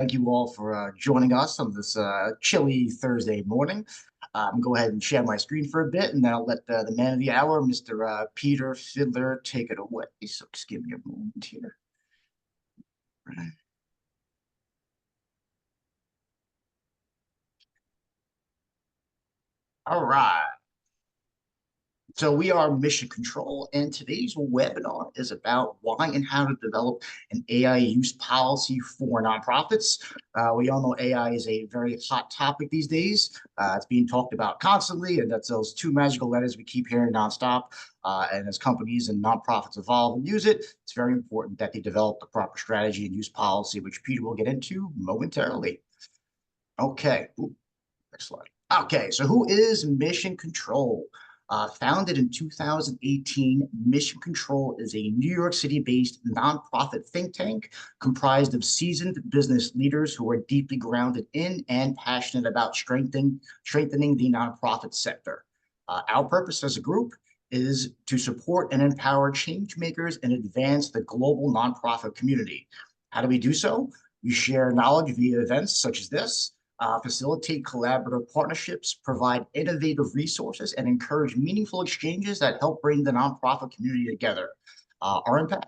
Thank you all for joining us on this chilly Thursday morning. Go ahead and share my screen for a bit, and then I'll let the man of the hour, Mr. Peter Fiddler, take it away. So just give me a moment here. All right. So we are Mission Control, and today's webinar is about why and how to develop an AI use policy for nonprofits. We all know AI is a very hot topic these days. It's being talked about constantly, and that's those two magical letters we keep hearing nonstop. And as companies and nonprofits evolve and use it, it's very important that they develop the proper strategy and use policy, which Peter will get into momentarily. Okay. Ooh, next slide. Okay, so who is Mission Control? Founded in 2018, Mission Control is a New York City-based nonprofit think tank comprised of seasoned business leaders who are deeply grounded in and passionate about strengthening the nonprofit sector. Our purpose as a group is to support and empower change makers and advance the global nonprofit community. How do we do so? We share knowledge via events such as this, facilitate collaborative partnerships, provide innovative resources, and encourage meaningful exchanges that help bring the nonprofit community together. Our impact: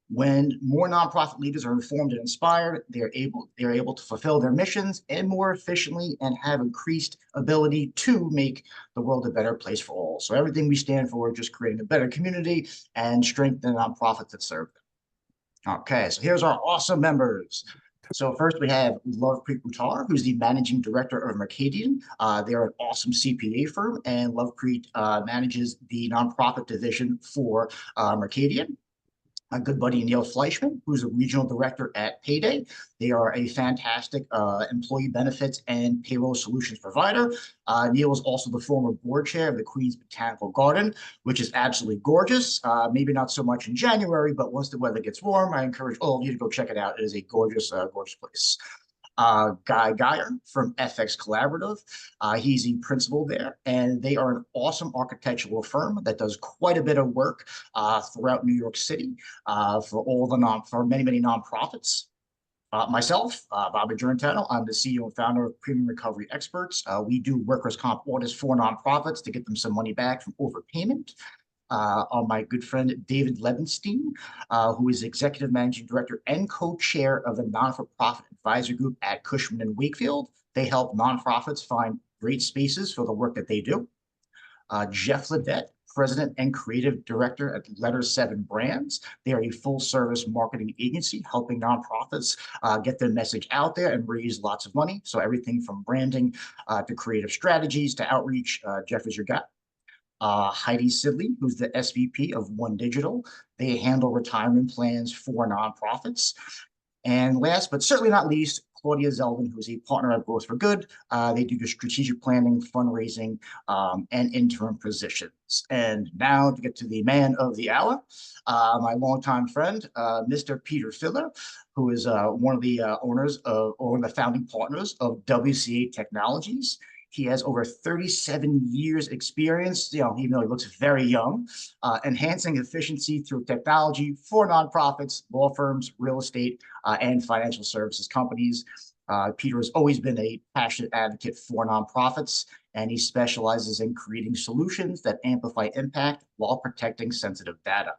when more nonprofit leaders are informed and inspired, they're able to fulfill their missions and more efficiently and have increased ability to make the world a better place for all. So everything we stand for, just creating a better community and strengthen the nonprofits that serve them. Okay, so here's our awesome members. So first we have Lovepreet Buttar, who's the managing director of Mercadian. They're an awesome CPA firm, and Lovepreet manages the nonprofit division for Mercadian. My good buddy Neil Fleischman, who's a regional director at Payday. They are a fantastic employee benefits and payroll solutions provider. Neil is also the former board chair of the Queens Botanical Garden, which is absolutely gorgeous. Maybe not so much in January, but once the weather gets warm, I encourage all of you to go check it out. It is a gorgeous, gorgeous place. Guy Geyer from FX Collaborative. He's the principal there, and they are an awesome architectural firm that does quite a bit of work throughout New York City for many nonprofits. Myself, Bobby Giorentano, I'm the CEO and founder of Premium Recovery Experts. We do workers' comp audits for nonprofits to get them some money back from overpayment. On my good friend David Levenstein, who is executive managing director and co-chair of the non-for-profit advisor group at Cushman & Wakefield. They help nonprofits find great spaces for the work that they do. Jeff Ledet, president and creative director at Letter 7 Brands. They are a full-service marketing agency helping nonprofits get their message out there and raise lots of money. So everything from branding to creative strategies to outreach, Jeff is your guy. Heidi Sidley, who's the SVP of One Digital. They handle retirement plans for nonprofits. And last, but certainly not least, Claudia Zeldin, who's a partner at Growth for Good. They do the strategic planning, fundraising, and interim positions. And now to get to the man of the hour, my longtime friend, Mr. Peter Fiddler, who is one of the owners of, or one of the founding partners of WCA Technologies. He has over 37 years experience, even though he looks very young, enhancing efficiency through technology for nonprofits, law firms, real estate, and financial services companies. Peter has always been a passionate advocate for nonprofits, and he specializes in creating solutions that amplify impact while protecting sensitive data.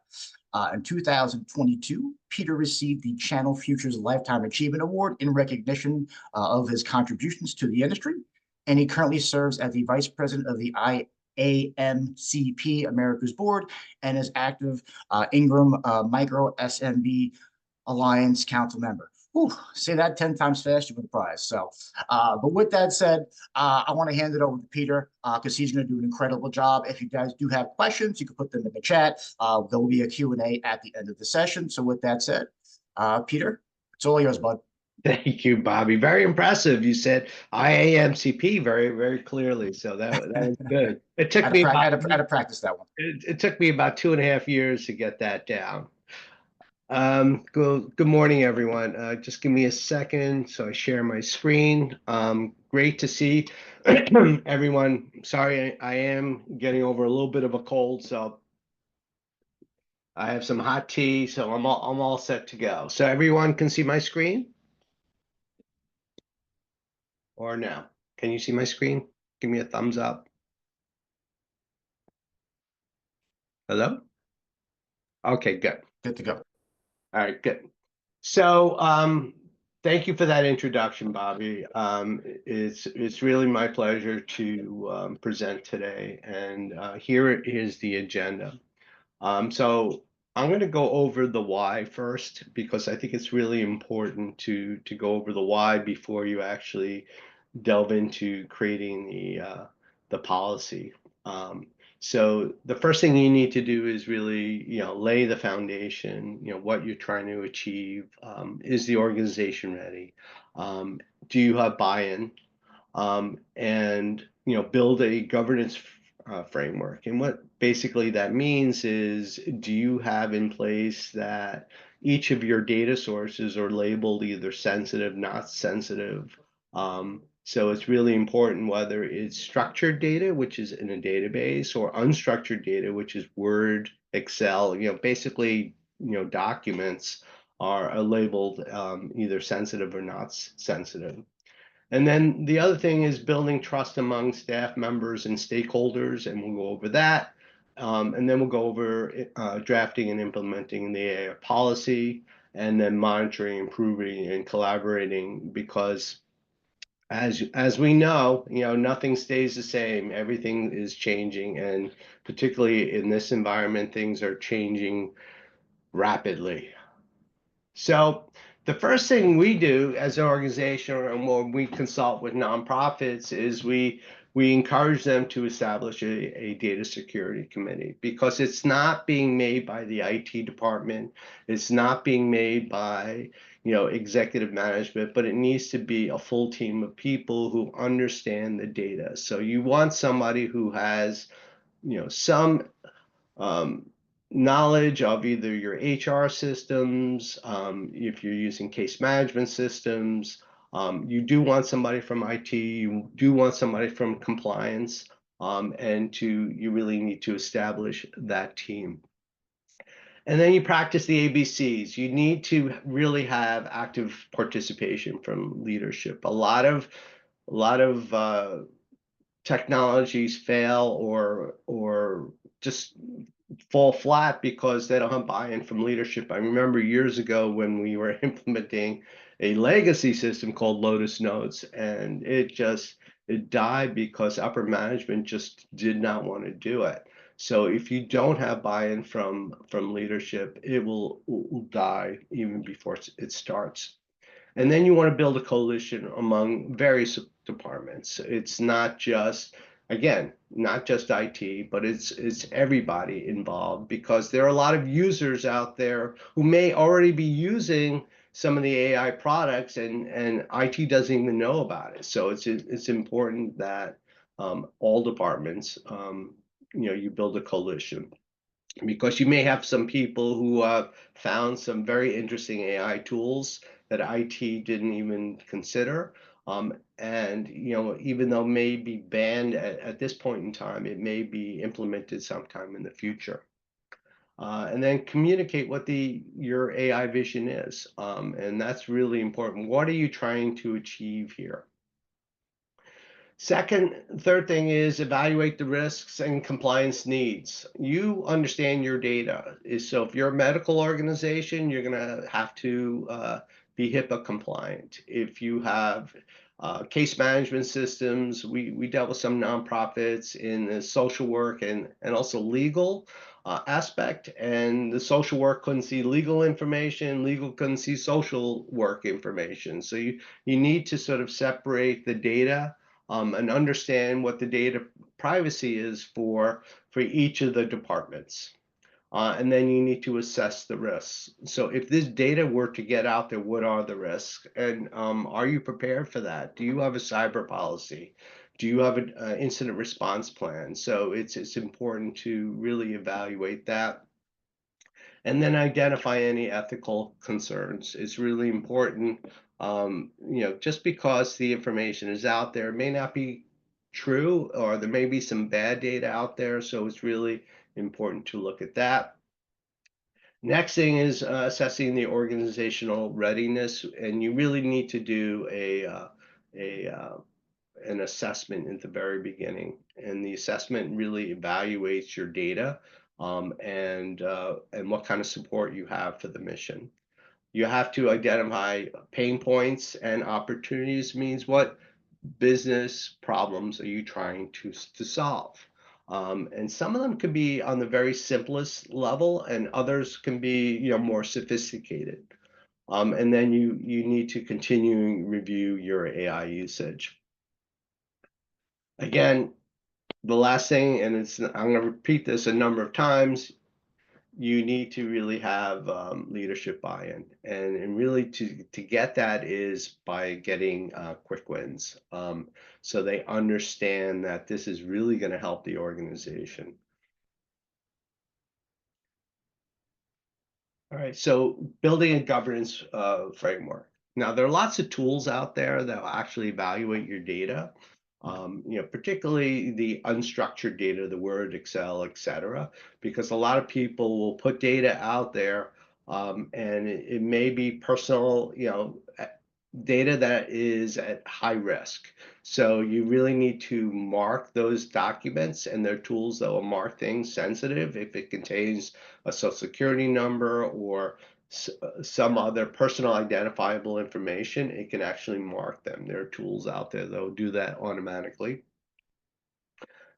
In 2022, Peter received the Channel Futures Lifetime Achievement Award in recognition of his contributions to the industry. And he currently serves as the vice president of the IAMCP America's board and is active Ingram Micro SMB Alliance Council member. Whew, say that 10 times fast, you win the prize. So, but with that said, I want to hand it over to Peter because he's going to do an incredible job. If you guys do have questions, you can put them in the chat. There will be a Q&A at the end of the session. So with that said, Peter, it's all yours, bud. Thank you, Bobby. Very impressive. You said IAMCP very, very clearly. So that was good. It took me about I had to practice that one. it took me about 2.5 years to get that down. Good morning, everyone. Just give me a second so I share my screen. Great to see everyone. Sorry, I am getting over a little bit of a cold, so I have some hot tea, so I'm all set to go. So everyone can see my screen? or no? Can you see my screen? Give me a thumbs up. Hello? Okay, good. Good to go. All right, good. So, thank you for that introduction, Bobby. It's really my pleasure to present today, and here is the agenda. So I'm going to go over the why first because I think it's really important to go over the why before you actually delve into creating the policy. Um, so the first thing you need to do is really, lay the foundation, what you're trying to achieve. Is the organization ready? Do you have buy-in? And build a governance framework. And what basically that means is, do you have in place that each of your data sources are labeled either sensitive, not sensitive? So it's really important whether it's structured data, which is in a database, or unstructured data, which is Word, Excel, basically, documents are labeled either sensitive or not sensitive. And then the other thing is building trust among staff members and stakeholders, and we'll go over that. And then we'll go over drafting and implementing the AI policy, and then monitoring, improving, and collaborating. Because as we know, nothing stays the same. Everything is changing, and particularly in this environment, things are changing rapidly. So the first thing we do as an organization, and when we consult with nonprofits, is we encourage them to establish a data security committee, because it's not being made by the IT department, it's not being made by executive management, but it needs to be a full team of people who understand the data. So you want somebody who has some um, knowledge of either your HR systems, if you're using case management systems. You do want somebody from IT, you do want somebody from compliance, and you really need to establish that team. And then you practice the ABCs. You need to really have active participation from leadership. A lot of technologies fail or just fall flat because they don't have buy-in from leadership. I remember years ago when we were implementing a legacy system called Lotus Notes, and it died because upper management just did not want to do it. So if you don't have buy-in from leadership, it will die even before it starts. And then you want to build a coalition among various departments. It's not just, again, not just IT, but it's everybody involved, because there are a lot of users out there who may already be using some of the AI products, and IT doesn't even know about it. So it's important that all departments, you build a coalition, because you may have some people who found some very interesting AI tools that IT didn't even consider. And even though it may be banned at this point in time, it may be implemented sometime in the future. And then communicate what your AI vision is. And that's really important. What are you trying to achieve here? Third thing is evaluate the risks and compliance needs. You understand your data. So if you're a medical organization, you're going to have to be HIPAA compliant. If you have case management systems, we dealt with some nonprofits in the social work and also legal aspect, and the social work couldn't see legal information, legal couldn't see social work information. So you need to sort of separate the data, and understand what the data privacy is for each of the departments. And then you need to assess the risks. So if this data were to get out there, what are the risks? And are you prepared for that? Do you have a cyber policy? Do you have an incident response plan? So it's important to really evaluate that. And then identify any ethical concerns. It's really important. Just because the information is out there, it may not be true, or there may be some bad data out there. So it's really important to look at that. Next thing is assessing the organizational readiness, and you really need to do an assessment at the very beginning, and the assessment really evaluates your data, and what kind of support you have for the mission. You have to identify pain points and opportunities, means what business problems are you trying to solve? And some of them can be on the very simplest level, and others can be, more sophisticated. And then you need to continue review your AI usage. Again, the last thing, and I'm going to repeat this a number of times, you need to really have leadership buy-in, and really to get that is by getting quick wins, so they understand that this is really going to help the organization. All right, so building a governance framework. Now, there are lots of tools out there that will actually evaluate your data, particularly the unstructured data, the Word, Excel, etc., because a lot of people will put data out there, and it may be personal, data that is at high risk. So you really need to mark those documents, and there are tools that will mark things sensitive if it contains a social security number or some other personal identifiable information. It can actually mark them. There are tools out there that will do that automatically.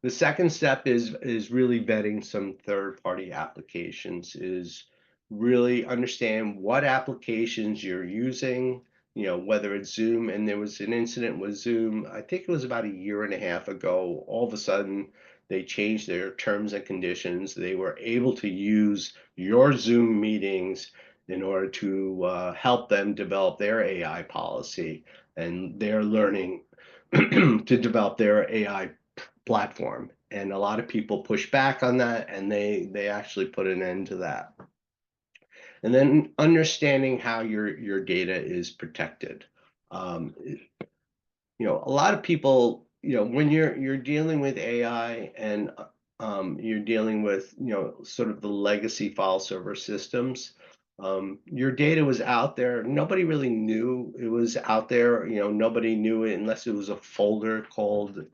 The second step is really vetting some third-party applications, is really understand what applications you're using, whether it's Zoom. And there was an incident with Zoom, I think it was about a year and a half ago. All of a sudden, they changed their terms and conditions. They were able to use your Zoom meetings in order to help them develop their AI policy, and they're learning to develop their AI platform. And a lot of people push back on that, and they actually put an end to that. And then understanding how your data is protected. A lot of people, when you're dealing with AI, and you're dealing with, sort of the legacy file server systems, your data was out there. Nobody really knew it was out there. Nobody knew it unless it was a folder called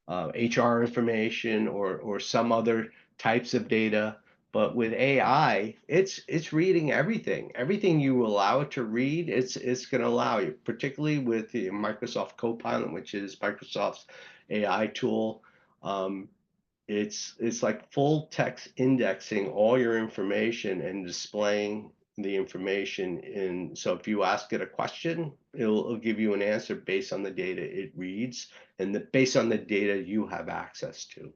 HR information or some other types of data. But with AI, it's reading everything. Everything you allow it to read, it's going to allow you. Particularly with the Microsoft Copilot, which is Microsoft's AI tool. It's like full text indexing all your information and displaying the information in. So if you ask it a question, it'll give you an answer based on the data it reads, and based on the data you have access to.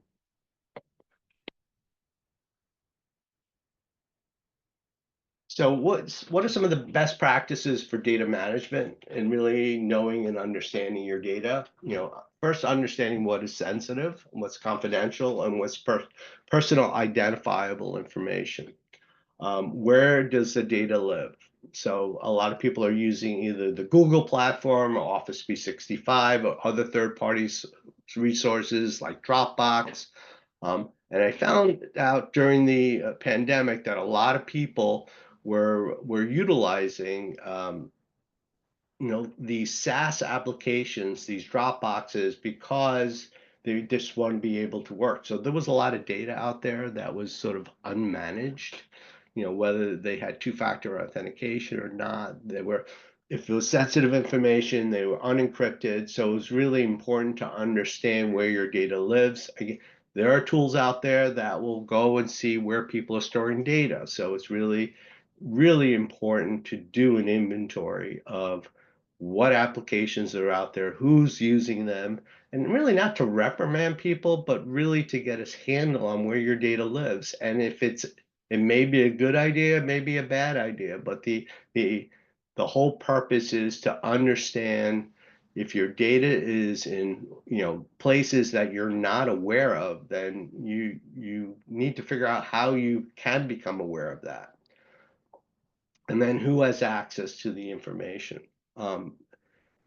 So what are some of the best practices for data management and really knowing and understanding your data? First, understanding what is sensitive, what's confidential, and what's personal identifiable information. Where does the data live? So a lot of people are using either the Google platform, or Office 365, or other third parties resources like Dropbox. And I found out during the pandemic that a lot of people were utilizing these SaaS applications, these Dropboxes, because they just want to be able to work. So there was a lot of data out there that was sort of unmanaged, whether they had two-factor authentication or not. If it was sensitive information, they were unencrypted. So it was really important to understand where your data lives. Again, there are tools out there that will go and see where people are storing data. So it's really, really important to do an inventory of what applications are out there, who's using them, and really not to reprimand people, but really to get a handle on where your data lives. And if it may be a good idea, it may be a bad idea, but the whole purpose is to understand if your data is in places that you're not aware of, then you need to figure out how you can become aware of that. And then who has access to the information.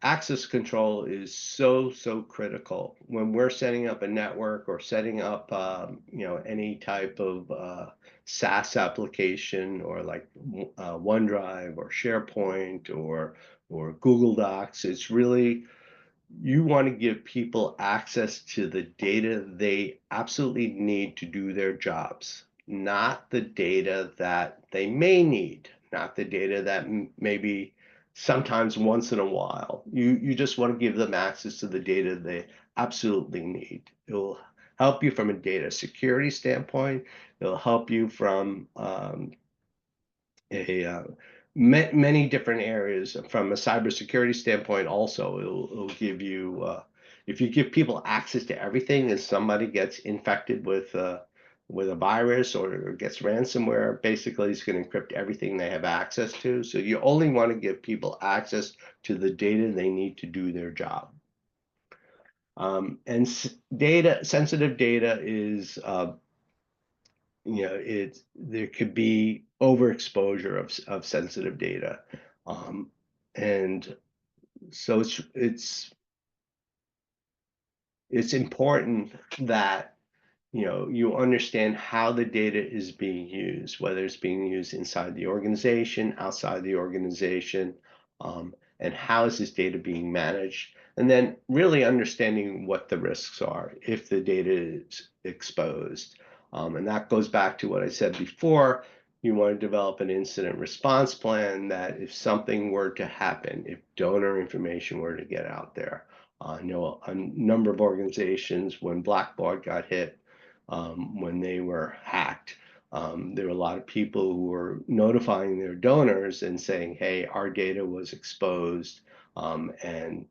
Access control is so critical when we're setting up a network or setting up any type of SaaS application, or like OneDrive or SharePoint or Google Docs. It's really you want to give people access to the data they absolutely need to do their jobs, not the data that they may need, not the data that maybe sometimes once in a while. You just want to give them access to the data they absolutely need. It will help you from a data security standpoint. It'll help you from a many different areas from a cybersecurity standpoint. Also, it'll give you if you give people access to everything, and somebody gets infected with a virus or gets ransomware, basically it's going to encrypt everything they have access to. So you only want to give people access to the data they need to do their job. And sensitive data is there could be overexposure of sensitive data, and so it's important that you understand how the data is being used, whether it's being used inside the organization, outside the organization, and how is this data being managed, and then really understanding what the risks are if the data is exposed. And that goes back to what I said before. You want to develop an incident response plan that if something were to happen, if donor information were to get out there. I know a number of organizations, when Blackbaud got hit, when they were hacked, there were a lot of people who were notifying their donors and saying, hey, our data was exposed. And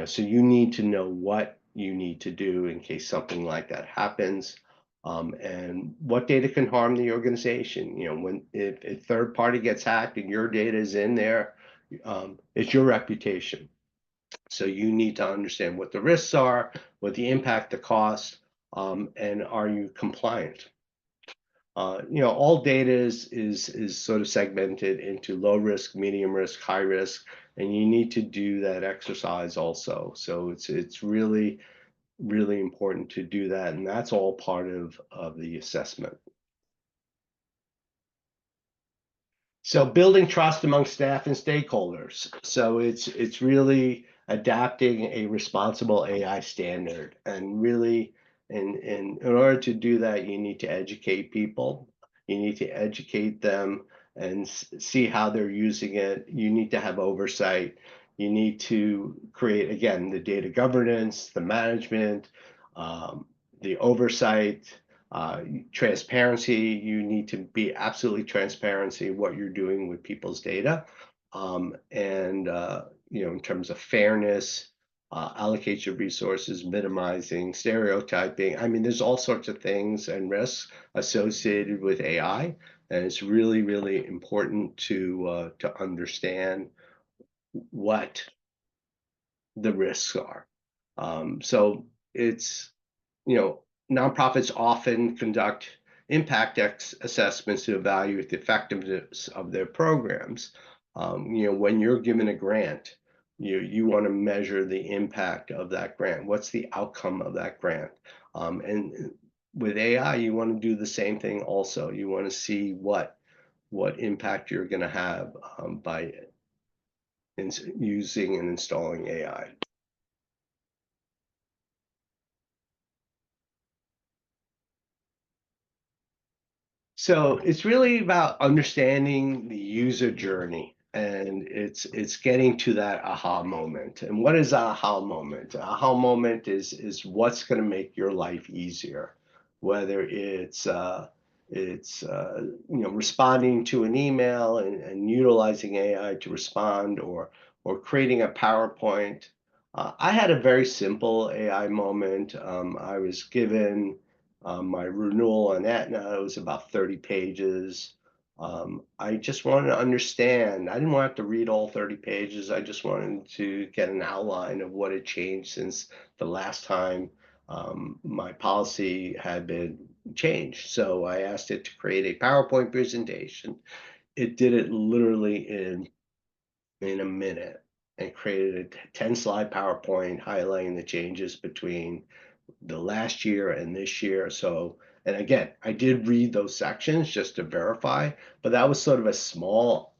so you need to know what you need to do in case something like that happens. And what data can harm the organization. When if a third party gets hacked and your data is in there, it's your reputation. So you need to understand what the risks are, what the impact, the cost, and are you compliant? All data is sort of segmented into low risk, medium risk, high risk, and you need to do that exercise also. So it's really important to do that, and that's all part of the assessment. So building trust among staff and stakeholders. So it's really adapting a responsible AI standard, and really in order to do that, you need to educate people. You need to educate them and see how they're using it. You need to have oversight. You need to create, again, the data governance, the management, the oversight, transparency. You need to be absolutely transparency what you're doing with people's data, and in terms of fairness, allocate your resources, minimizing stereotyping. I mean, there's all sorts of things and risks associated with AI, and it's really important to understand what the risks are. So it's nonprofits often conduct impact assessments to evaluate the effectiveness of their programs. When you're given a grant, you want to measure the impact of that grant. What's the outcome of that grant? And with AI, you want to do the same thing also. You want to see what impact you're going to have by using and installing AI. So it's really about understanding the user journey, and it's getting to that aha moment. And what is aha moment? Aha moment is what's going to make your life easier, whether it's responding to an email and utilizing AI to respond, or creating a PowerPoint. I had a very simple AI moment. I was given my renewal on Aetna. It was about 30 pages. I just wanted to understand. I didn't want to read all 30 pages. I just wanted to get an outline of what had changed since the last time my policy had been changed. So I asked it to create a PowerPoint presentation. It did it literally in a minute, and created a 10-slide PowerPoint highlighting the changes between the last year and this year. So, and again, I did read those sections just to verify, but that was sort of a small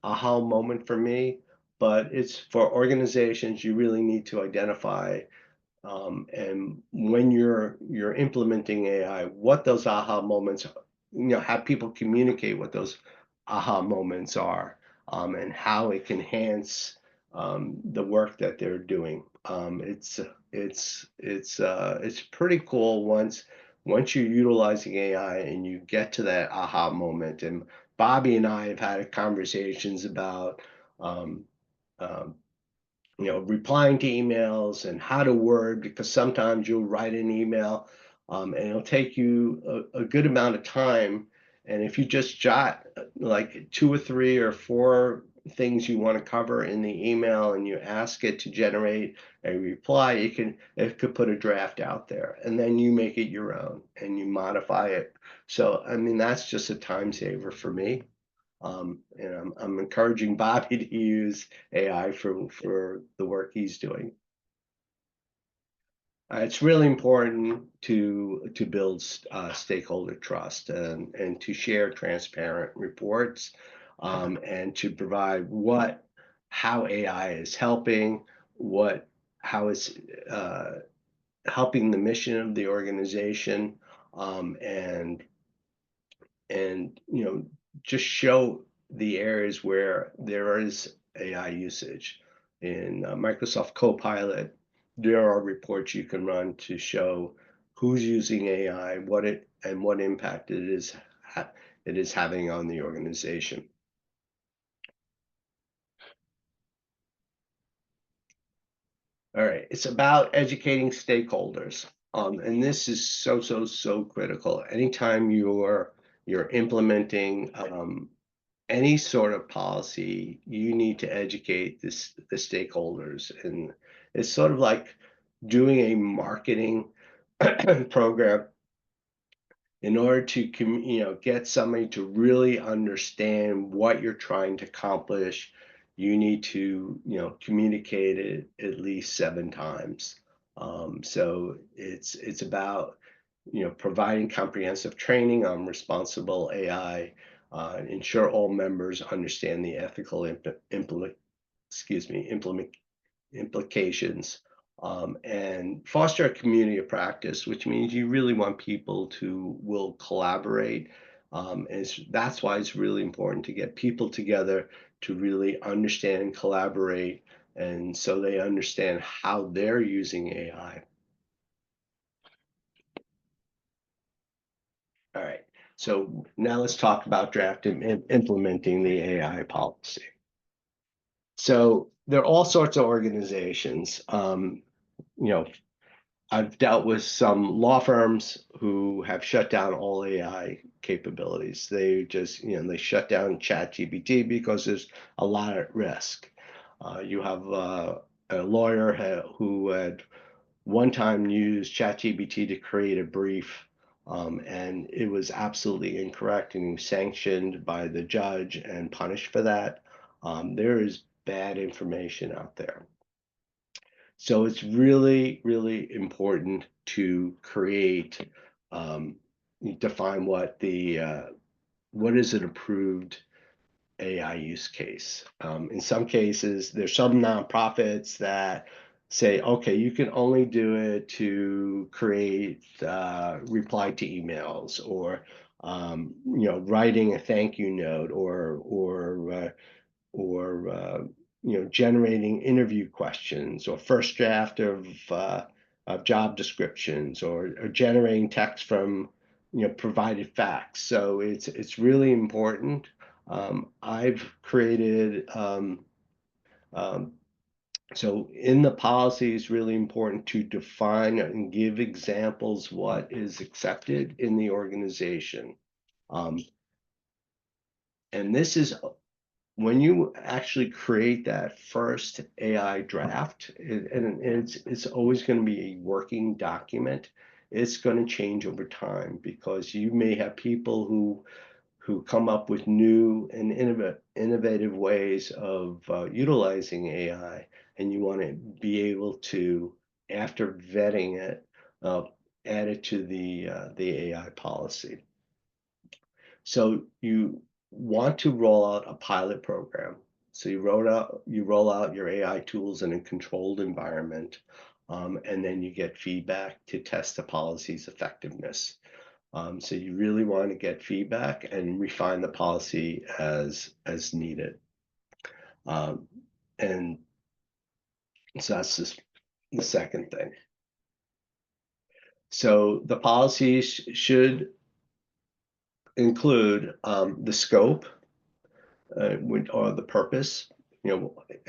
aha moment for me. but it's for organizations. You really need to identify, and when you're implementing AI, what those aha moments, have people communicate what those aha moments are, and how it can enhance the work that they're doing. It's pretty cool once you're utilizing AI and you get to that aha moment. And Bobby and I have had conversations about um, um, replying to emails and how to word, because sometimes you'll write an email, and it'll take you a good amount of time. And if you just jot like 2 or 3 or 4 things you want to cover in the email and you ask it to generate a reply, it could put a draft out there, and then you make it your own and you modify it. So I mean, that's just a time saver for me. And I'm encouraging Bobby to use AI for the work he's doing. It's really important to build stakeholder trust and to share transparent reports, and to provide how AI is helping, how it's helping the mission of the organization, and just show the areas where there is AI usage. In Microsoft Copilot, there are reports you can run to show who's using AI, what impact it is having on the organization. All right, it's about educating stakeholders. And this is so critical. Anytime you're implementing any sort of policy, you need to educate the stakeholders. And it's sort of like doing a marketing program. In order to get somebody to really understand what you're trying to accomplish, you need to communicate it at least 7 times. So it's about providing comprehensive training on responsible AI, ensure all members understand the ethical implications, and foster a community of practice, which means you really want people to will collaborate. And that's why it's really important to get people together to really understand and collaborate, and so they understand how they're using AI. All right, so now let's talk about drafting and implementing the AI policy. So there are all sorts of organizations. You know, I've dealt with some law firms who have shut down all AI capabilities. They just, they shut down ChatGPT because there's a lot at risk. You have a lawyer who had one time used ChatGPT to create a brief, and it was absolutely incorrect, and he was sanctioned by the judge and punished for that. There is bad information out there. So it's really, really important to define what is an approved AI use case. In some cases, there's some nonprofits that say, okay, you can only do it to create reply to emails, or writing a thank you note, or generating interview questions, or first draft of job descriptions, or generating text from provided facts. So it's really important. I've created so in the policy, it's really important to define and give examples what is accepted in the organization. And this is when you actually create that first AI draft, and it's always going to be a working document. It's going to change over time, because you may have people who come up with new and innovative ways of utilizing AI, and you want to be able to, after vetting it, add it to the AI policy. So you want to roll out a pilot program. So you roll out your AI tools in a controlled environment, and then you get feedback to test the policy's effectiveness. So you really want to get feedback and refine the policy as needed. Um, and so that's just the second thing. So the policies should include the scope or the purpose,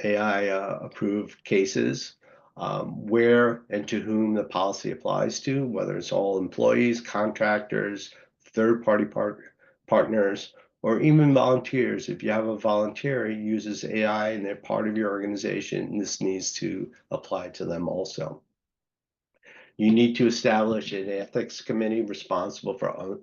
AI approved cases, where and to whom the policy applies to, whether it's all employees, contractors, third-party partners, or even volunteers. If you have a volunteer who uses AI and they're part of your organization, this needs to apply to them also. You need to establish an ethics committee responsible for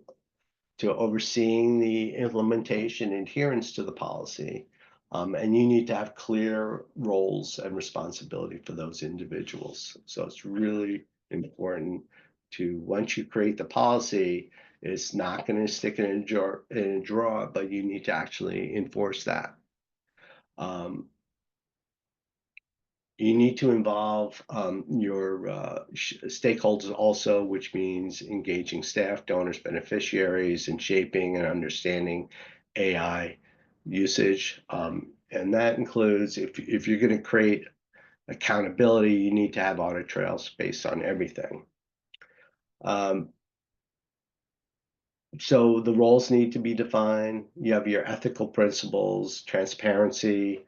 overseeing the implementation and adherence to the policy. And you need to have clear roles and responsibility for those individuals. So it's really important to, once you create the policy, it's not going to stick in a drawer, but you need to actually enforce that. You need to involve your stakeholders also, which means engaging staff, donors, beneficiaries in shaping and understanding AI usage. And that includes, if you're going to create accountability, you need to have audit trails based on everything. So the roles need to be defined. You have your ethical principles, transparency,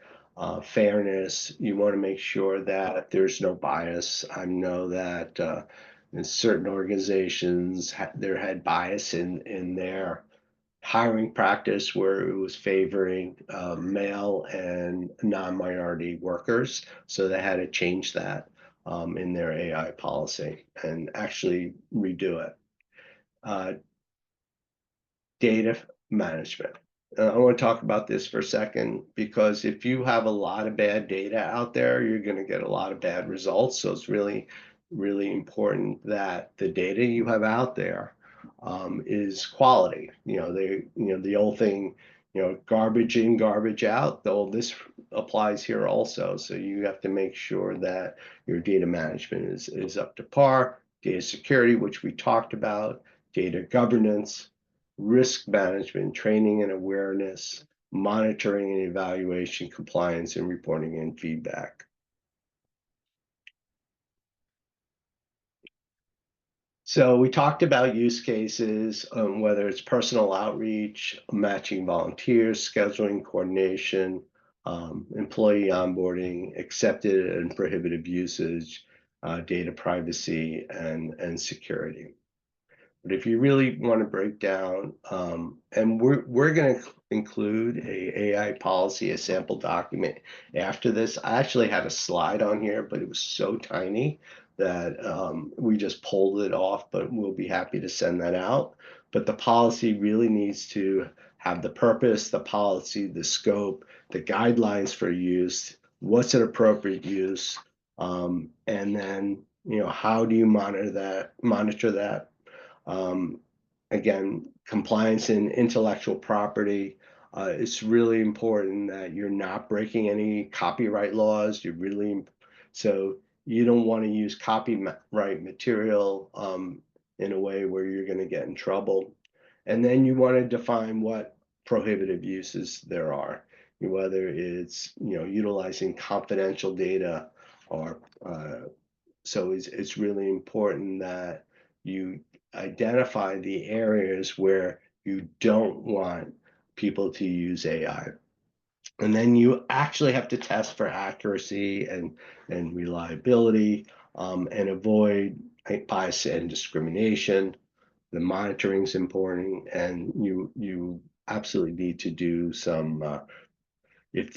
fairness. You want to make sure that there's no bias. I know that in certain organizations, there had bias in their hiring practice where it was favoring male and non-minority workers. So they had to change that in their AI policy and actually redo it. Data management. I want to talk about this for a second because if you have a lot of bad data out there, you're going to get a lot of bad results. So it's really, really important that the data you have out there is quality. The old thing, garbage in, garbage out. Though this applies here also. So you have to make sure that your data management is up to par. Data security, which we talked about, data governance, risk management, training and awareness, monitoring and evaluation, compliance and reporting and feedback. So we talked about use cases, whether it's personal outreach, matching volunteers, scheduling, coordination, employee onboarding, accepted and prohibited usage, data privacy, and security. But if you really want to break down, and we're going to include a AI policy, a sample document after this. I actually had a slide on here, but it was so tiny that we just pulled it off, but we'll be happy to send that out. But the policy really needs to have the purpose, the policy, the scope, the guidelines for use, what's an appropriate use, and then how do you monitor that. Again, compliance in intellectual property. It's really important that you're not breaking any copyright laws. So you don't want to use copyright material in a way where you're going to get in trouble. And then you want to define what prohibitive uses there are, whether it's utilizing confidential data or so it's really important that you identify the areas where you don't want people to use AI. And then you actually have to test for accuracy and reliability and avoid bias and discrimination. The monitoring is important, and you absolutely need to do some. If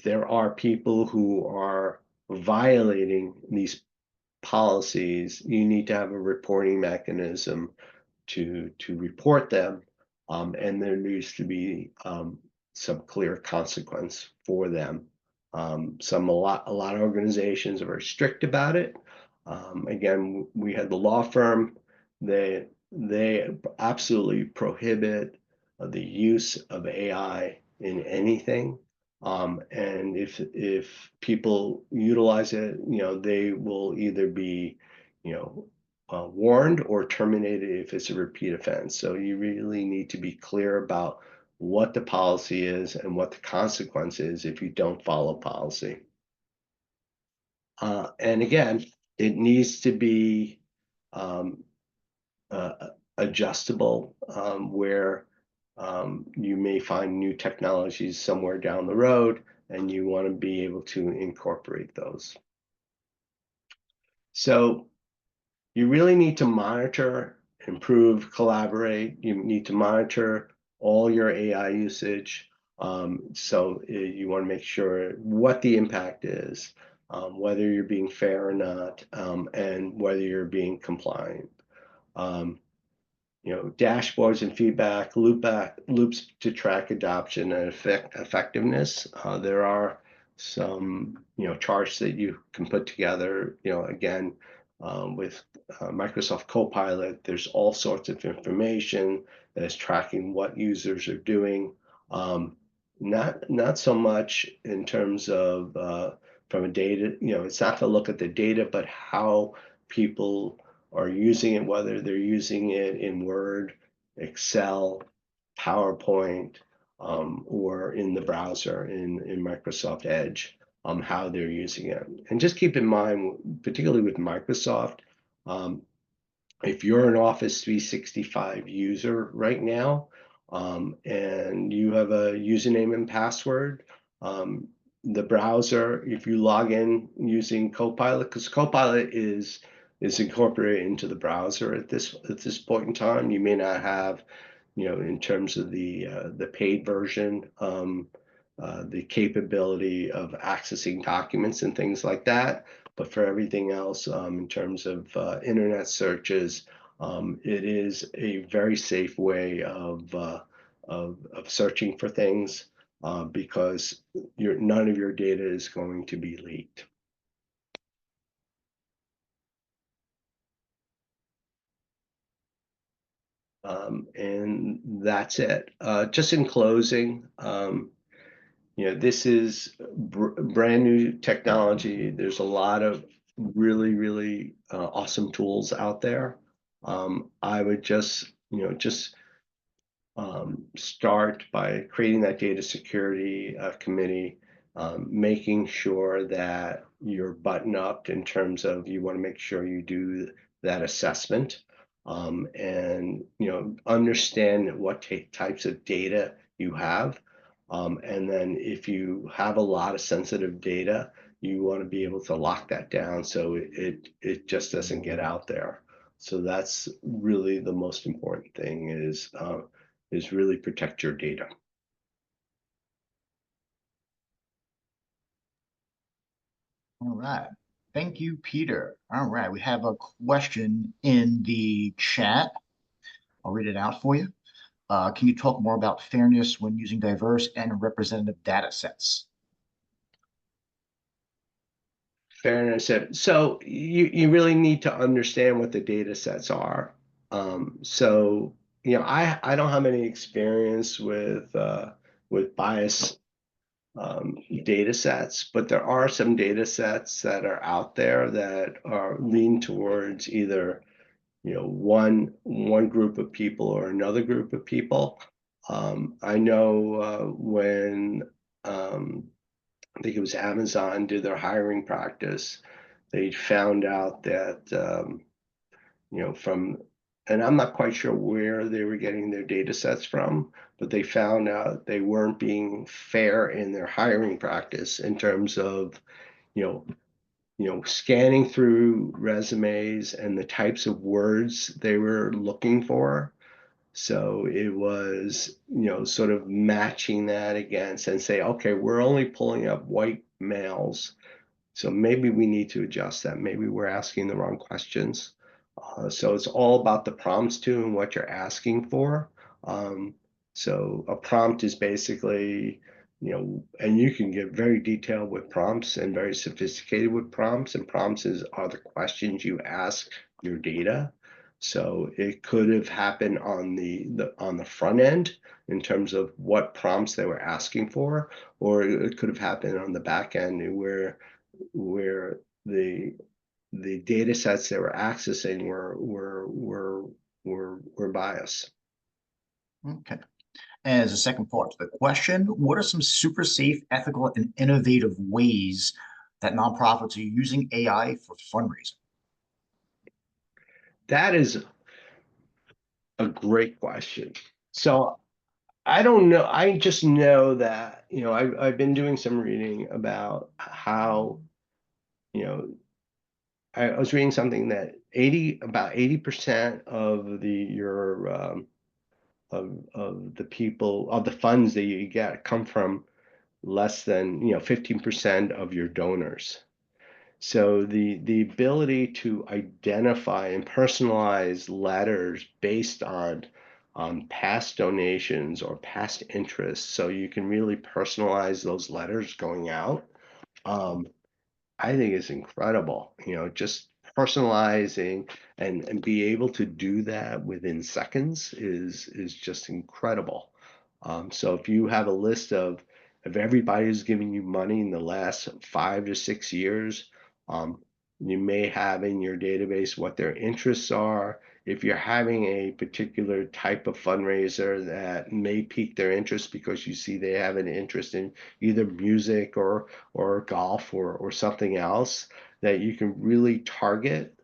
there are people who are violating these policies, you need to have a reporting mechanism to report them, and there needs to be some clear consequence for them. A lot of organizations are very strict about it. Again, we had the law firm. They absolutely prohibit the use of AI in anything. And if people utilize it, they will either be, warned or terminated if it's a repeat offense. So you really need to be clear about what the policy is and what the consequence is if you don't follow policy. And again, it needs to be um, adjustable, where you may find new technologies somewhere down the road and you want to be able to incorporate those. So you really need to monitor, improve, collaborate. You need to monitor all your AI usage. So you want to make sure what the impact is, whether you're being fair or not, and whether you're being compliant. Dashboards and feedback loops to track adoption and effectiveness. There are some charts that you can put together. Again, with Microsoft Copilot, there's all sorts of information that is tracking what users are doing. Not so much in terms of from a data. It's not to look at the data, but how people are using it, whether they're using it in Word, Excel, PowerPoint, or in the browser in Microsoft Edge, how they're using it. And just keep in mind, particularly with Microsoft, if you're an Office 365 user right now, and you have a username and password, the browser, if you log in using Copilot, because Copilot is incorporated into the browser at this point in time. You may not have, in terms of the paid version, the capability of accessing documents and things like that. But for everything else, in terms of internet searches, it is a very safe way of searching for things, because none of your data is going to be leaked. And that's it. Just in closing, this is brand new technology. There's a lot of really, really awesome tools out there. I would just start by creating that data security committee, making sure that you're buttoned up in terms of you want to make sure you do that assessment, and understand what types of data you have. And then if you have a lot of sensitive data, you want to be able to lock that down so it just doesn't get out there. So that's really the most important thing is really protect your data. All right. Thank you, Peter. All right. We have a question in the chat. I'll read it out for you. Can you talk more about fairness when using diverse and representative data sets? Fairness. So you really need to understand what the data sets are. So I don't have any experience with bias data sets, but there are some data sets that are out there that are lean towards either one group of people or another group of people. I know when I think it was Amazon did their hiring practice, they found out that from, and I'm not quite sure where they were getting their data sets from, but they found out they weren't being fair in their hiring practice in terms of you scanning through resumes and the types of words they were looking for. So it was, sort of matching that against and say, okay, we're only pulling up white males. So maybe we need to adjust that. Maybe we're asking the wrong questions. So it's all about the prompts too and what you're asking for. So a prompt is basically, and you can get very detailed with prompts and very sophisticated with prompts. And prompts are the questions you ask your data. So it could have happened on the front end in terms of what prompts they were asking for, or it could have happened on the back end where the data sets they were accessing were biased. Okay. As a second part to the question, what are some super safe, ethical, and innovative ways that nonprofits are using AI for fundraising? That is a great question. So I don't know. I just know that, I've been doing some reading about how, you know, I was reading something that about 80% of the people of the funds that you get come from less than 15% of your donors. So the ability to identify and personalize letters based on past donations or past interests, so you can really personalize those letters going out. Um, I think it's incredible, just personalizing and be able to do that within seconds is just incredible. So if you have a list of everybody who's giving you money in the last 5 to 6 years, um, you may have in your database what their interests are. If you're having a particular type of fundraiser that may pique their interest because you see they have an interest in either music or golf or something else, that you can really target,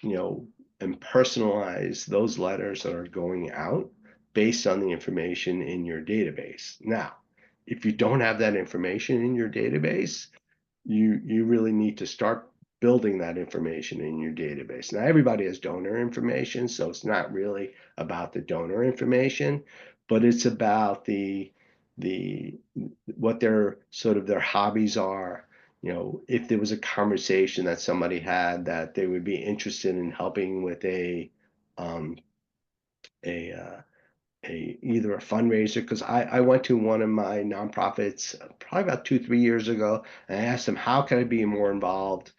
you know, and personalize those letters that are going out based on the information in your database. Now, if you don't have that information in your database, you really need to start building that information in your database. Now, everybody has donor information, so it's not really about the donor information, but it's about the what their sort of their hobbies are. If there was a conversation that somebody had that they would be interested in helping with um, a either a fundraiser, because I went to one of my nonprofits probably about 2 3 years ago, and I asked them, how can I be more involved,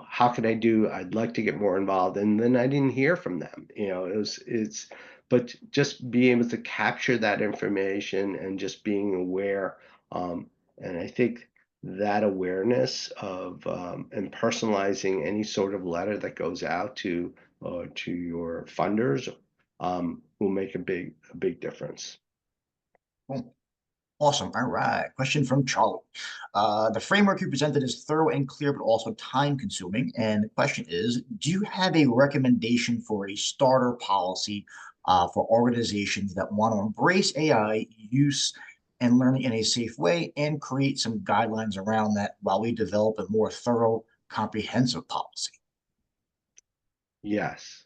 how can I'd like to get more involved, and then I didn't hear from them. It's but just being able to capture that information and just being aware, and I think that awareness of and personalizing any sort of letter that goes out to your funders will make a big difference. Cool. Awesome. All right. Question from Charlie. The framework you presented is thorough and clear, but also time consuming. And the question is, do you have a recommendation for a starter policy for organizations that want to embrace AI use and learning in a safe way and create some guidelines around that while we develop a more thorough, comprehensive policy? Yes.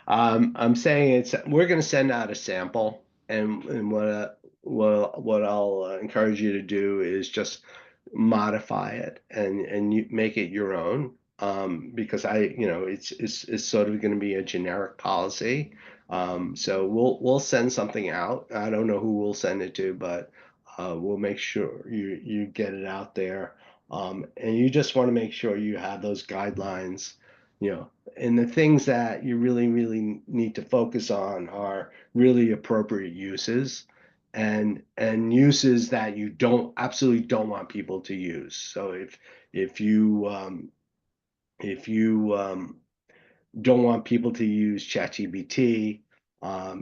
I'm saying we're going to send out a sample, and what I'll encourage you to do is just modify it and you make it your own. Because it's sort of going to be a generic policy. So we'll send something out. I don't know who we'll send it to, but we'll make sure you get it out there. And you just want to make sure you have those guidelines, and the things that you really, really need to focus on are really appropriate uses and uses that you absolutely don't want people to use. So if you don't want people to use ChatGPT,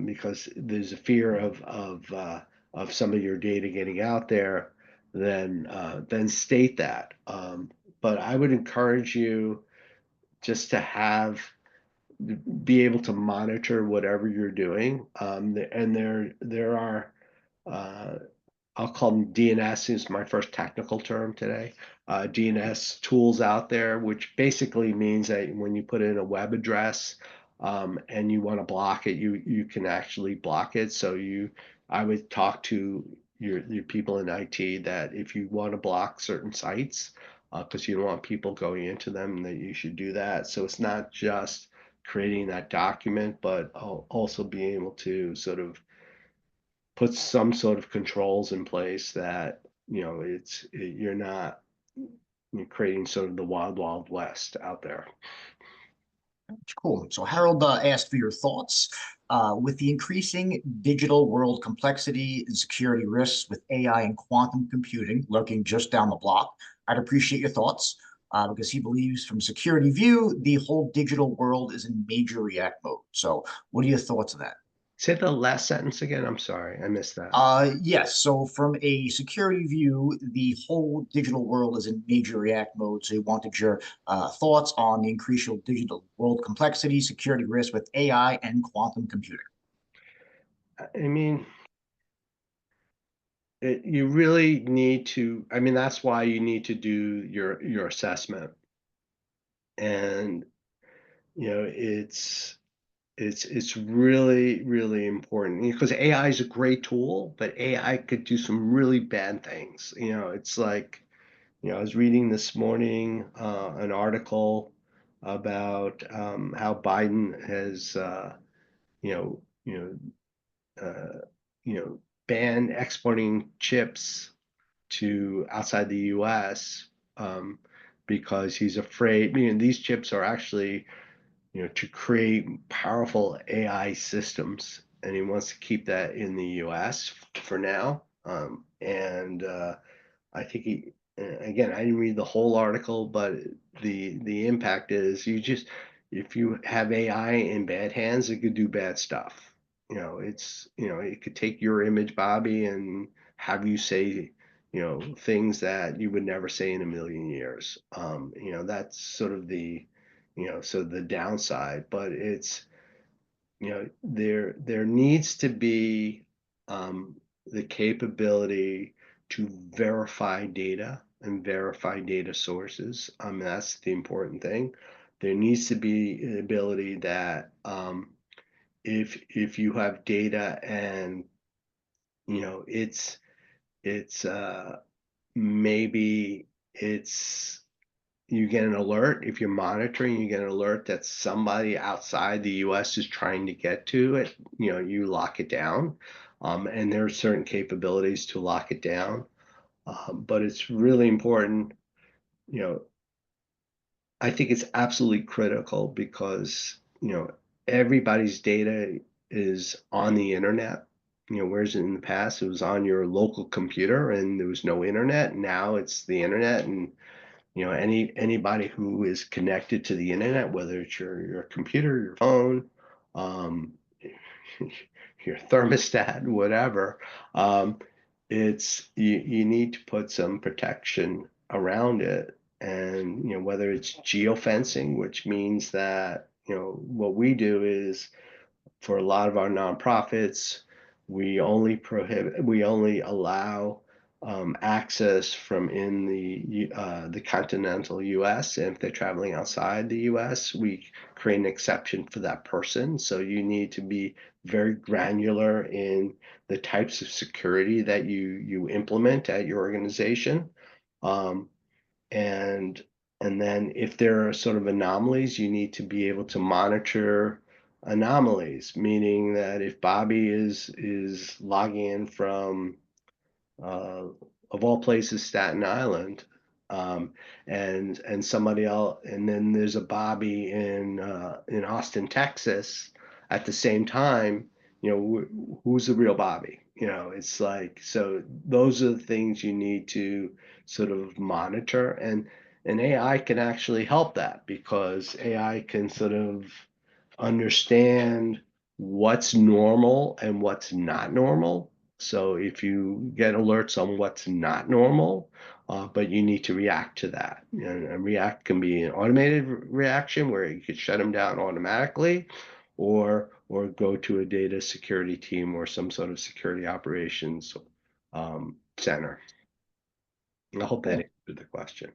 because there's a fear of some of your data getting out there, then state that. But I would encourage you just to be able to monitor whatever you're doing. And there are, uh, I'll call them DNS, is my first technical term today. DNS tools out there, which basically means that when you put in a web address, and you want to block it, you can actually block it. So I would talk to your people in IT that if you want to block certain sites, because you don't want people going into them, that you should do that. So it's not just creating that document, but also being able to sort of put some sort of controls in place that you're not creating sort of the wild west out there. Cool. So Harold asked for your thoughts. With the increasing digital world complexity and security risks with AI and quantum computing lurking just down the block, I'd appreciate your thoughts because he believes from a security view, the whole digital world is in major react mode. So what are your thoughts on that? Say the last sentence again. I'm sorry, I missed that. Yes. So from a security view, the whole digital world is in major react mode. So he wanted your thoughts on the increased digital world complexity, security risk with AI and quantum computing. I mean, you really need to. I mean, that's why you need to do your assessment, and it's really really important because AI is a great tool, but AI could do some really bad things. It's like I was reading this morning an article about how Biden has you know you uh, you know banned exporting chips to outside the U.S. Um, because he's afraid. These chips are actually to create powerful AI systems, and he wants to keep that in the U.S. for now. And I think again, I didn't read the whole article, but the impact is if you have AI in bad hands, it could do bad stuff. It could take your image, Bobby, and have you say, things that you would never say in a million years. That's sort of the downside, but there needs to be um, the capability to verify data and verify data sources. That's the important thing. There needs to be an ability that if you have data and it's maybe it's you get an alert if you're monitoring, you get an alert that somebody outside the US is trying to get to it, you lock it down. And there are certain capabilities to lock it down. But it's really important, you know, I think it's absolutely critical because, everybody's data is on the internet. Whereas in the past it was on your local computer and there was no internet. Now it's the internet, and anybody who is connected to the internet, whether it's your computer, your phone, um, your thermostat, whatever, it's you need to put some protection around it. And whether it's geofencing, which means that what we do is for a lot of our nonprofits, we only allow access from in the continental U.S. And if they're traveling outside the U.S., we create an exception for that person. So you need to be very granular in the types of security that you implement at your organization. Um, and and then if there are sort of anomalies, you need to be able to monitor anomalies, meaning that if Bobby is logging in from uh, of all places, Staten Island, and somebody else, and then there's a Bobby in Austin, Texas, at the same time. Who's the real Bobby? It's like so. Those are the things you need to sort of monitor, and AI can actually help that because AI can sort of understand what's normal and what's not normal. So if you get alerts on what's not normal, but you need to react to that. And react can be an automated reaction where you could shut them down automatically, or go to a data security team or some sort of security operations center. I hope that Cool. answered the question.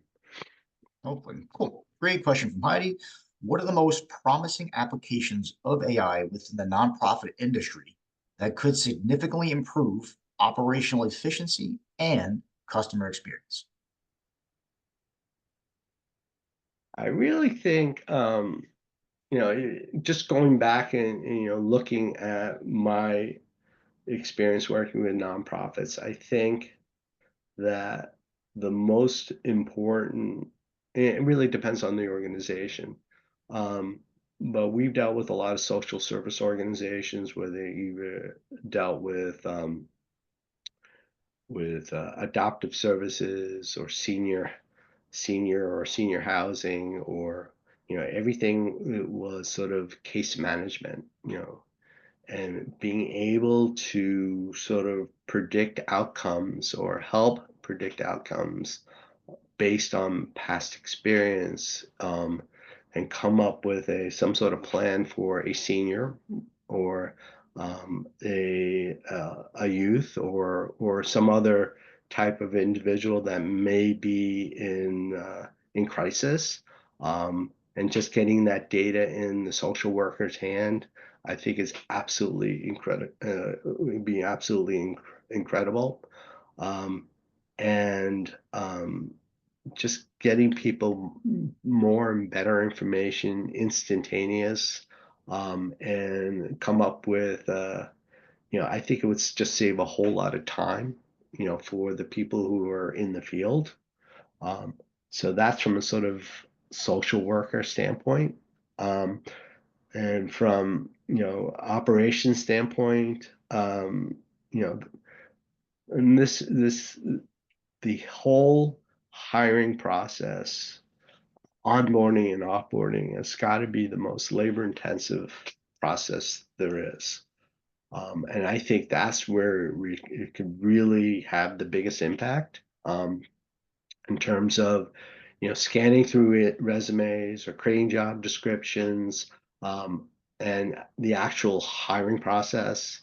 Hopefully. Cool. Great question from Heidi. What are the most promising applications of AI within the nonprofit industry that could significantly improve operational efficiency and customer experience? I really think just going back and looking at my experience working with nonprofits, I think that the most important, it really depends on the organization. Um, but we've dealt with a lot of social service organizations where they either dealt with adoptive services or senior housing, or everything was sort of case management, and being able to sort of predict outcomes or help predict outcomes based on past experience, and come up with some sort of plan for a senior, or a youth, or some other type of individual that may be in crisis, and just getting that data in the social worker's hand, I think is absolutely incredible. Would be absolutely incredible. Um, and just getting people more and better information instantaneous, and come up with I think it would just save a whole lot of time, for the people who are in the field. um, so that's from a sort of social worker standpoint. And from operations standpoint, you know and this the whole hiring process, onboarding and offboarding, has got to be the most labor intensive process there is. And I think that's where it could really have the biggest impact, in terms of scanning through resumes or creating job descriptions, um, and the actual hiring process,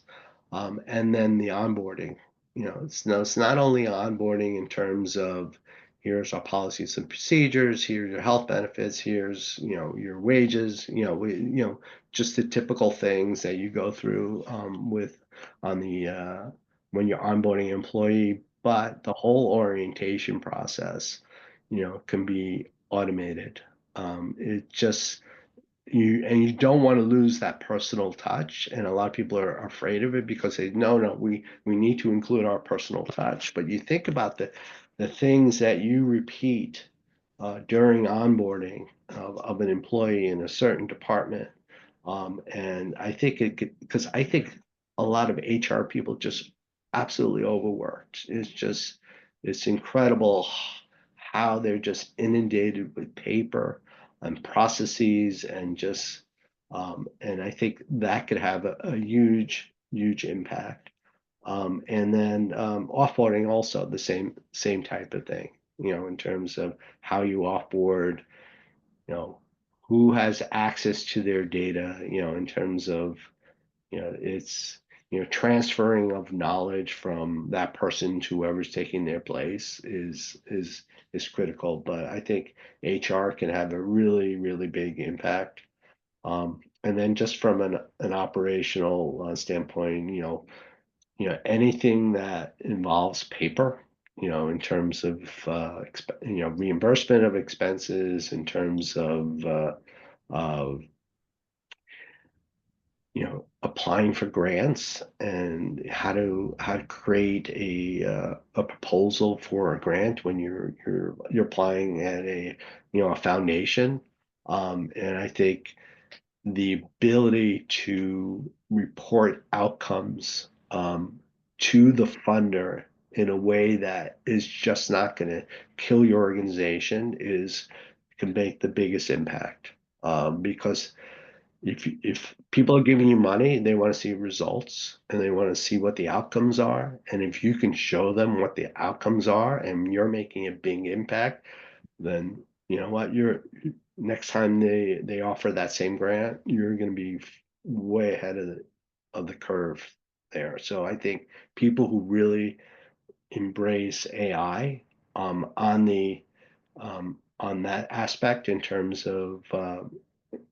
and then the onboarding. It's not only onboarding in terms of here's our policies and procedures, here's your health benefits, here's your wages, just the typical things that you go through, with on the when you're onboarding an employee, but the whole orientation process, can be automated. It just you don't want to lose that personal touch, and a lot of people are afraid of it because they no, we need to include our personal touch. But you think about the things that you repeat during onboarding of an employee in a certain department, and I think it could, because I think a lot of HR people just absolutely overworked. It's incredible how they're just inundated with paper and processes, and just and I think that could have a huge impact. And then offboarding also the same type of thing, in terms of how you offboard, you know, who has access to their data, in terms of, it's, transferring of knowledge from that person to whoever's taking their place is critical. But I think HR can have a really big impact. And then just from an operational standpoint, anything that involves paper, in terms of reimbursement of expenses, in terms of applying for grants, and how to create a proposal for a grant when you're applying at a foundation. And I think the ability to report outcomes, to the funder in a way that is just not going to kill your organization can make the biggest impact. Because if people are giving you money, they want to see results and they want to see what the outcomes are. And if you can show them what the outcomes are and you're making a big impact, then you know what, you're next time they offer that same grant, you're going to be way ahead of the curve there. So I think people who really embrace AI, on that aspect, in terms of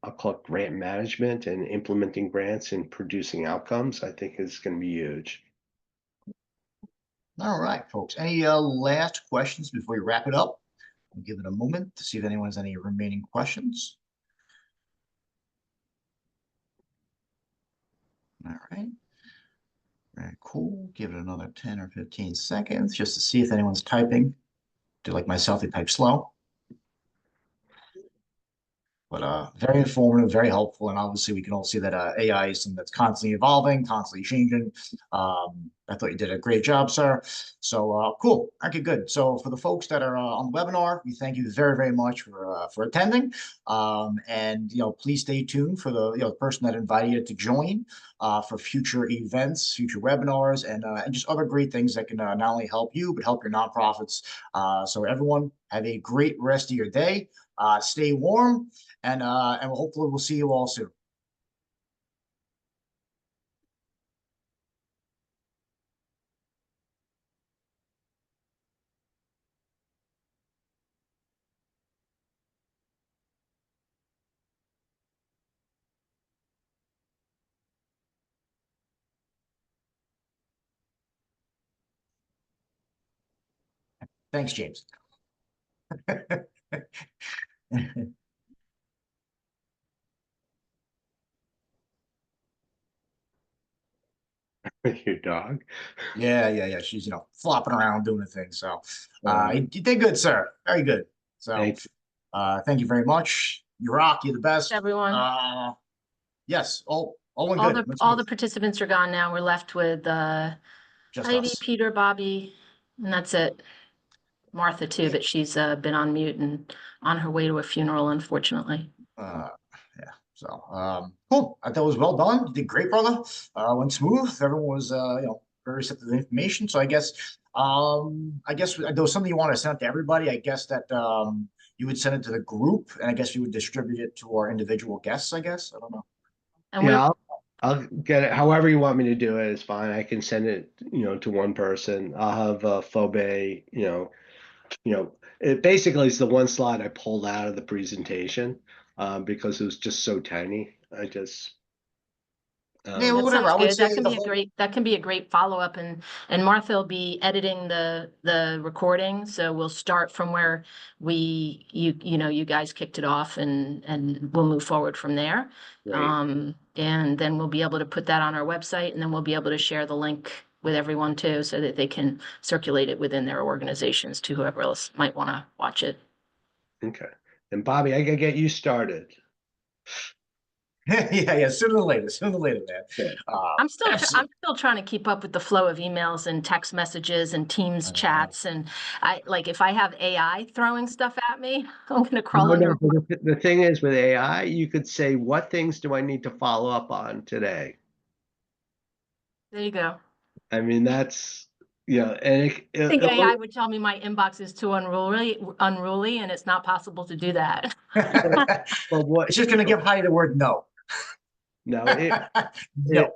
I'll call it grant management and implementing grants and producing outcomes, I think is going to be huge. All right, folks. Any last questions before we wrap it up? I'll give it a moment to see if anyone has any remaining questions. All right. Very cool. Give it another 10 or 15 seconds just to see if anyone's typing. Do like myself, they type slow. But very informative, very helpful, and obviously we can all see that AI is something that's constantly evolving, constantly changing. I thought you did a great job, sir. So cool. Okay, good. So for the folks that are on the webinar, we thank you very, very much for attending. And please stay tuned for the person that invited you to join for future events, future webinars, and just other great things that can not only help you but help your nonprofits. So everyone, have a great rest of your day. Stay warm, and hopefully we'll see you all soon. Thanks, James. Your dog. Yeah. She's flopping around doing the thing. So you did good, sir. Very good. So Thanks. thank you very much. You rock. You're the best. Everyone. Yes. All went All good. the participants are gone now. We're left with Just Heidi, us. Peter, Bobby, and that's it. Martha too, but she's been on mute and on her way to a funeral, unfortunately. Yeah. So cool. I thought it was well done. You did great, brother. Went smooth. Everyone was very receptive to the information. So I guess there was something you want to send out to everybody. I guess that you would send it to the group, and I guess you would distribute it to our individual guests. I guess I don't know. And Yeah, I'll get it however you want me to do it. It's fine. I can send it, to one person. I'll have Phobe, it basically is the one slide I pulled out of the presentation because it was just so tiny. I just Yeah, well, that whatever. sounds I would good. say That can be a great follow-up, and Martha will be editing the recording, so we'll start from where you guys kicked it off, and we'll move forward from there. Right. And then we'll be able to put that on our website, and then we'll be able to share the link with everyone too, so that they can circulate it within their organizations to whoever else might want to watch it. Okay. And Bobby, I gotta get you started. yeah. Sooner than later, man. Yeah. I'm still trying to keep up with the flow of emails and text messages and Teams chats, and if I have AI throwing stuff at me, I'm gonna crawl under. The thing is with AI, you could say, what things do I need to follow up on today? There you go. I mean, that's and I think AI would tell me my inbox is too unruly, and it's not possible to do that. But it's just gonna give Heidi the word no. No, no.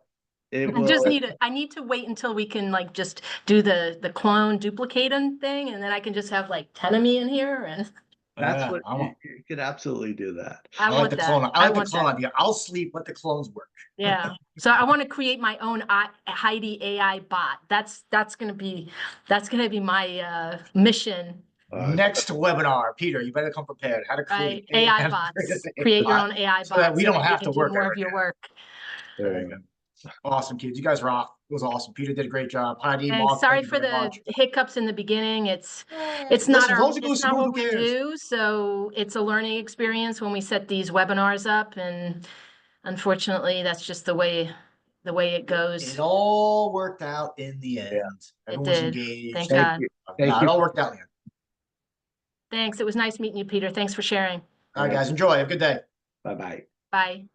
I need to wait until we can just do the clone duplicate thing, and then I can just have 10 of me in here, and that's what you could absolutely do that. I like the clone. I like the clone idea. I'll sleep, let the clones work. Yeah. So I want to create my own Heidi AI bot. That's gonna be my mission. Next webinar, Peter, you better come prepared. How to create AI bots. Create your own AI bots so that we don't have to work more of your work. There you go. Awesome, kids. You guys rock. It was awesome. Peter did a great job. Heidi, Mark, sorry for the hiccups in the beginning. It's not what we do, so it's a learning experience when we set these webinars up, and unfortunately, that's just the way it goes. It all worked out in the end. Yeah. It did. Engaged. Thank God. It all worked out in the end. Thanks. It was nice meeting you, Peter. Thanks for sharing. All right, guys. Enjoy. Have a good day. Bye-bye. Bye.